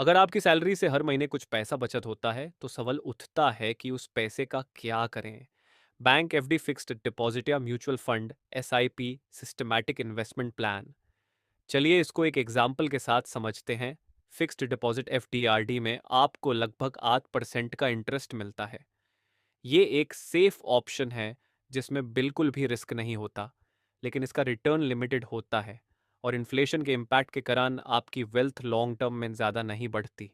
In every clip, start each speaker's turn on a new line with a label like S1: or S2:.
S1: अगर आपकी सैलरी से हर महीने कुछ पैसा बचत होता है, तो सवाल उठता है कि उस पैसे का क्या करें? बैंक एफडी, फिक्स्ड डिपॉजिट या mutual fund, SIP, systematic investment plan. चलिए इसको एक एग्जाम्पल के साथ समझते हैं। फिक्स्ड डिपॉजिट एफडीआरडी में आपको लगभग 8% का इंटरेस्ट मिलता है। ये एक सेफ ऑप्शन है जिसमें बिल्कुल भी रिस्क नहीं होता, लेकिन इसका रिटर्न लिमिटेड होता है और इन्फ्लेशन के इम्पैक्ट के कारण आपकी वेल्थ लॉन्ग टर्म में ज़्यादा नहीं बढ़ती।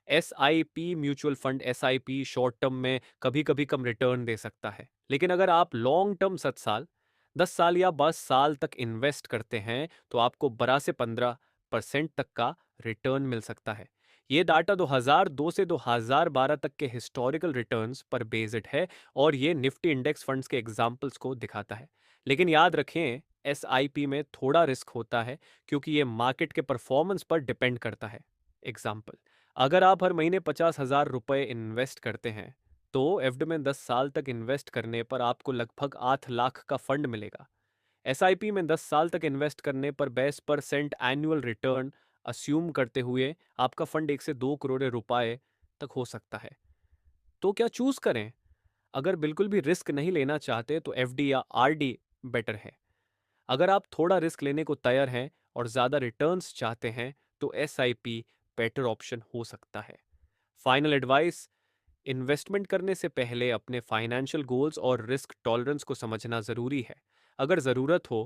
S1: S I P mutual fund, S I P short term में कभी कभी कम रिटर्न दे सकता है, लेकिन अगर आप लॉन्ग टर्म 7 साल, 10 साल या 20 साल तक इन्वेस्ट करते हैं तो आपको 12 से 15% तक का रिटर्न मिल सकता है। ये डाटा 2002 से 2012 तक के हिस्टोरिकल रिटर्न्स पर बेस्ड है और ये निफ्टी इंडेक्स फंड्स के एग्जाम्पल्स को दिखाता है। लेकिन याद रखें, एस आई पी में थोड़ा रिस्क होता है क्योंकि ये मार्केट के परफॉर्मेंस पर डिपेंड करता है। एग्जाम्पल, अगर आप हर महीने 50,000 रुपए इन्वेस्ट करते हैं, तो एफडी में 10 साल तक इन्वेस्ट करने पर आपको लगभग 8 लाख का फंड मिलेगा। एसआईपी में 10 साल तक इन्वेस्ट करने पर 20% एनुअल रिटर्न अस्यूम करते हुए आपका फंड 1 से 2 करोड़ रुपए तक हो सकता है। तो क्या चूज करें? अगर बिल्कुल भी रिस्क नहीं लेना चाहते तो एफडी या आरडी बेटर है। अगर आप थोड़ा रिस्क लेने को तैयार हैं और ज़्यादा रिटर्न्स चाहते हैं, तो एसआईपी बेटर ऑप्शन हो सकता है। फाइनल एडवाइस, इन्वेस्टमेंट करने से पहले अपने फाइनेंशियल गोल्स और रिस्क टॉलरेंस को समझना ज़रूरी है। अगर ज़रूरत हो